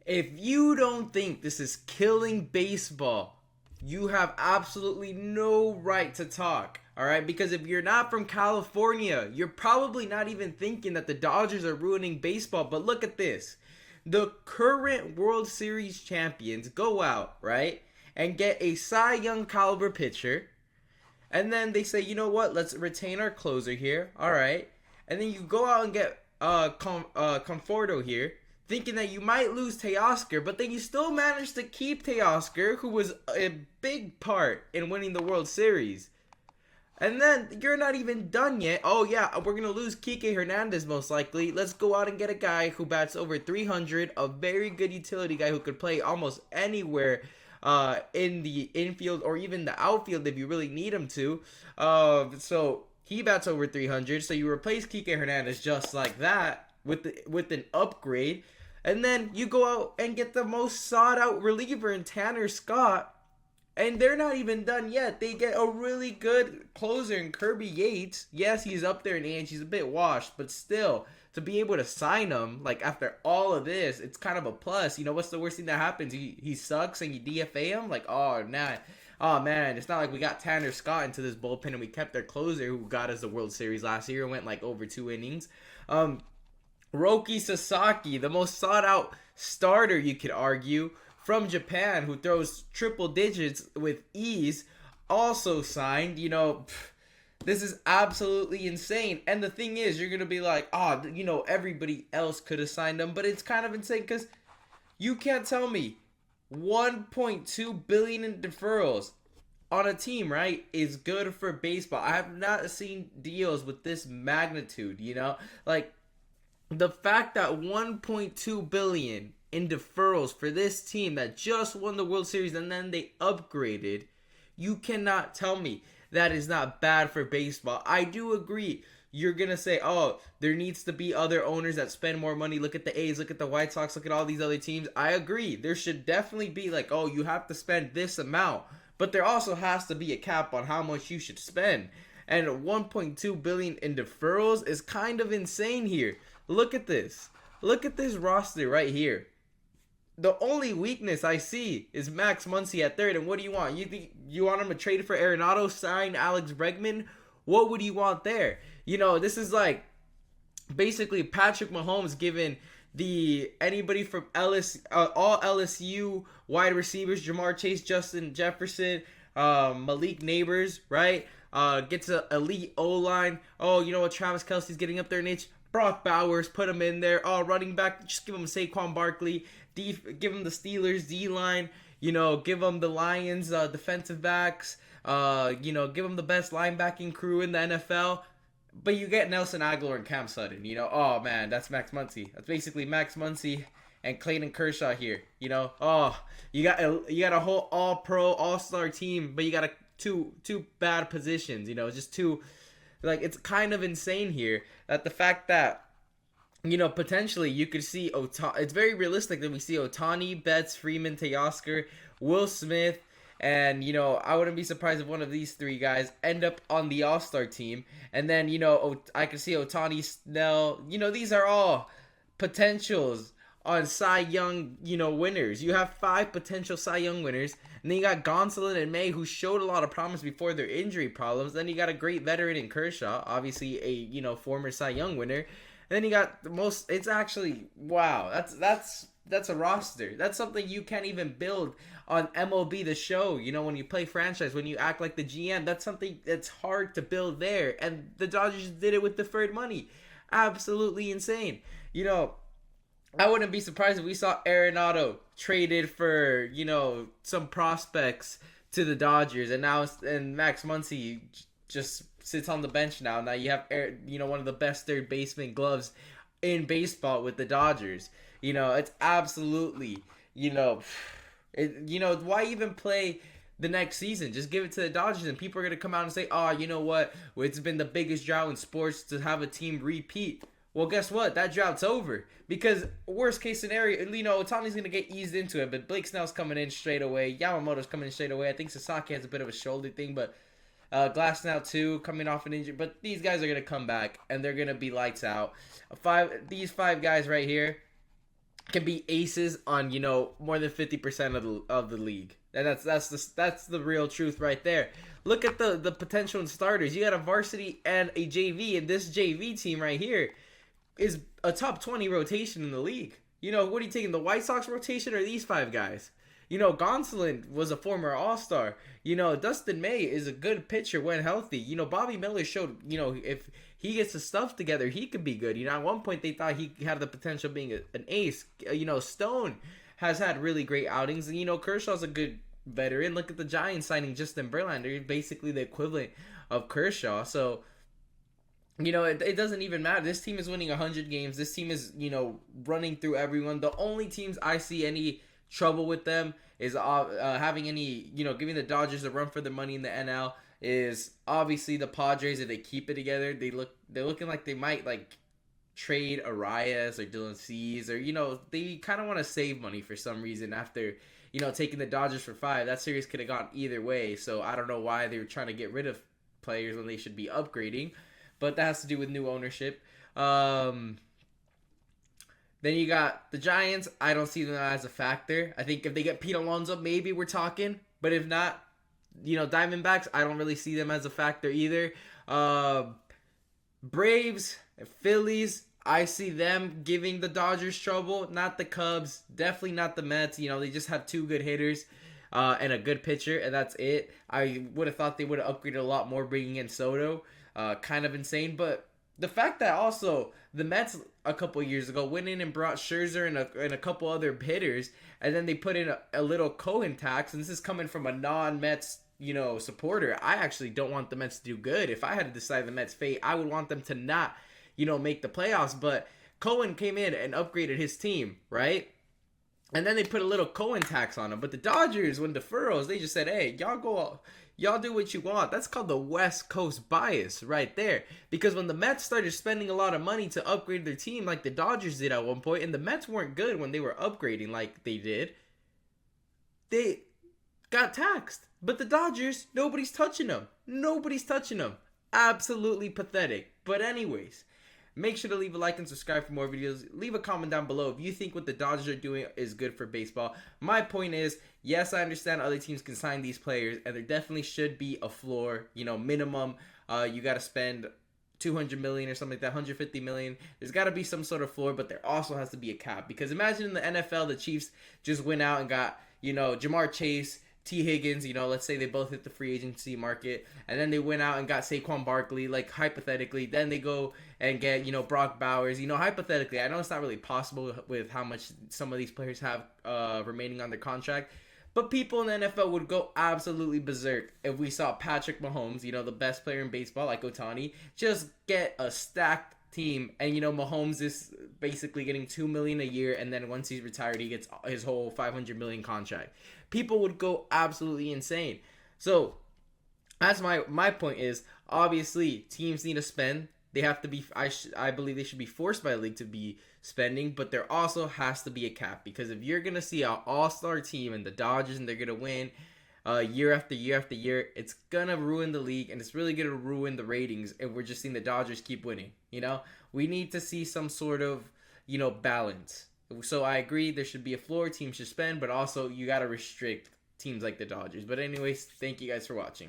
If you don't think this is killing baseball, you have absolutely no right to talk. All right, because if you're not from California, you're probably not even thinking that the Dodgers are ruining baseball. But look at this. The current World Series champions go out, right, and get a Cy Young caliber pitcher, and then they say, you know what? Let's retain our closer here. All right. And then you go out and get Conforto here, thinking that you might lose Teoscar, but then you still managed to keep Teoscar, who was a big part in winning the World Series. And then you're not even done yet. Oh yeah, we're gonna lose Kike Hernandez most likely. Let's go out and get a guy who bats over 300, a very good utility guy who could play almost anywhere in the infield or even the outfield if you really need him to. So he bats over 300. So you replace Kike Hernandez just like that with an upgrade, and then you go out and get the most sought out reliever in Tanner Scott. And they're not even done yet. They get a really good closer in Kirby Yates. Yes, he's up there in age. He's a bit washed, but still, to be able to sign him, like after all of this, it's kind of a plus. You know, what's the worst thing that happens? He sucks and you DFA him? Like, oh, nah. Oh, man, it's not like we got Tanner Scott into this bullpen and we kept their closer who got us the World Series last year and went like over 2 innings. Roki Sasaki, the most sought out starter, you could argue, from Japan, who throws triple digits with ease, also signed. This is absolutely insane. And the thing is, you're going to be like, everybody else could have signed him, but it's kind of insane because you can't tell me 1.2 billion in deferrals on a team, right, is good for baseball. I have not seen deals with this magnitude, like the fact that 1.2 billion in deferrals for this team that just won the World Series and then they upgraded, you cannot tell me that is not bad for baseball. I do agree. You're going to say, oh, there needs to be other owners that spend more money. Look at the A's, look at the White Sox, look at all these other teams. I agree. There should definitely be like, oh, you have to spend this amount. But there also has to be a cap on how much you should spend. And 1.2 billion in deferrals is kind of insane here. Look at this. Look at this roster right here. The only weakness I see is Max Muncy at third. And what do you want? You want him to trade for Arenado, sign Alex Bregman? What would you want there? This is like basically Patrick Mahomes giving anybody from all LSU wide receivers, Jamar Chase, Justin Jefferson, Malik Neighbors, right? Gets an elite O-line. Oh, you know what? Travis Kelce's getting up there in age. Brock Bowers, put him in there. Oh, running back, just give him Saquon Barkley. Give him the Steelers D-line. Give him the Lions defensive backs. Give him the best linebacking crew in the NFL. But you get Nelson Aguilar and Cam Sutton. Oh man, that's Max Muncy. That's basically Max Muncy and Clayton Kershaw here. Oh, you got a whole All-Pro, All-Star team, but you got two bad positions. Just two. Like, it's kind of insane here that the fact that, potentially you could see it's very realistic that we see Ohtani, Betts, Freeman, Teoscar, Will Smith, and, I wouldn't be surprised if one of these three guys end up on the All-Star team. And then, I could see Ohtani, Snell. These are all potentials on Cy Young, winners. You have 5 potential Cy Young winners. And then you got Gonsolin and May, who showed a lot of promise before their injury problems. Then you got a great veteran in Kershaw, obviously a former Cy Young winner. And then you got the most. It's actually wow. That's a roster. That's something you can't even build on MLB The Show. When you play franchise, when you act like the GM, that's something that's hard to build there. And the Dodgers did it with deferred money. Absolutely insane. I wouldn't be surprised if we saw Arenado traded for, some prospects to the Dodgers, and Max Muncy just sits on the bench now. Now you have, one of the best third baseman gloves in baseball with the Dodgers. It's absolutely, why even play the next season? Just give it to the Dodgers, and people are going to come out and say, oh, you know what? It's been the biggest drought in sports to have a team repeat. Well, guess what? That drought's over. Because worst case scenario, Otani's going to get eased into it, but Blake Snell's coming in straight away. Yamamoto's coming in straight away. I think Sasaki has a bit of a shoulder thing, but Glass now too, coming off an injury. But these guys are going to come back, and they're going to be lights out. These 5 guys right here, can be aces on, you know, more than 50% of the league. And that's the real truth right there. Look at the potential in starters. You got a varsity and a JV, and this JV team right here is a top 20 rotation in the league. You know, what are you taking, the White Sox rotation or these five guys? You know, Gonsolin was a former All-Star. You know, Dustin May is a good pitcher when healthy. You know, Bobby Miller showed, you know, if he gets the stuff together, he could be good. You know, at one point they thought he had the potential of being an ace. You know, Stone has had really great outings. And, you know, Kershaw's a good veteran. Look at the Giants signing Justin Verlander, basically the equivalent of Kershaw. So, you know, it doesn't even matter. This team is winning 100 games. This team is, you know, running through everyone. The only teams I see any trouble with them is having any, you know, giving the Dodgers a run for their money in the NL is obviously the Padres. If they keep it together, they're looking like they might like trade Arias or Dylan Cease, or, you know, they kind of want to save money for some reason after, you know, taking the Dodgers for 5. That series could have gone either way. So I don't know why they were trying to get rid of players when they should be upgrading, but that has to do with new ownership. Then you got the Giants. I don't see them as a factor. I think if they get Pete Alonso, maybe we're talking. But if not, you know, Diamondbacks, I don't really see them as a factor either. Braves, Phillies, I see them giving the Dodgers trouble. Not the Cubs. Definitely not the Mets. You know, they just have 2 good hitters and a good pitcher, and that's it. I would have thought they would have upgraded a lot more bringing in Soto. Kind of insane, but the fact that also the Mets a couple years ago went in and brought Scherzer and a couple other hitters, and then they put in a little Cohen tax, and this is coming from a non-Mets, you know, supporter. I actually don't want the Mets to do good. If I had to decide the Mets' fate, I would want them to not, you know, make the playoffs. But Cohen came in and upgraded his team, right? And then they put a little Cohen tax on him. But the Dodgers, when deferrals, they just said, hey, y'all do what you want. That's called the West Coast bias right there. Because when the Mets started spending a lot of money to upgrade their team like the Dodgers did at one point, and the Mets weren't good when they were upgrading like they did, they got taxed. But the Dodgers, nobody's touching them. Nobody's touching them. Absolutely pathetic. But anyways, make sure to leave a like and subscribe for more videos. Leave a comment down below if you think what the Dodgers are doing is good for baseball. My point is, yes, I understand other teams can sign these players, and there definitely should be a floor, you know, minimum. You got to spend $200 million or something like that, $150 million. There's got to be some sort of floor, but there also has to be a cap. Because imagine in the NFL, the Chiefs just went out and got, you know, Jamar Chase, T. Higgins, you know, let's say they both hit the free agency market, and then they went out and got Saquon Barkley, like, hypothetically. Then they go and get, you know, Brock Bowers, you know, hypothetically. I know it's not really possible with how much some of these players have remaining on their contract, but people in the NFL would go absolutely berserk if we saw Patrick Mahomes, you know, the best player in baseball, like Ohtani, just get a stacked team. And, you know, Mahomes is basically getting $2 million a year, and then once he's retired, he gets his whole $500 million contract. People would go absolutely insane. So that's my point is, obviously teams need to spend. They have to be, I believe they should be forced by the league to be spending, but there also has to be a cap, because if you're going to see an all-star team and the Dodgers and they're going to win year after year after year, it's going to ruin the league, and it's really going to ruin the ratings if we're just seeing the Dodgers keep winning. You know, we need to see some sort of, you know, balance. So I agree there should be a floor, teams should spend, but also you got to restrict teams like the Dodgers. But anyways, thank you guys for watching.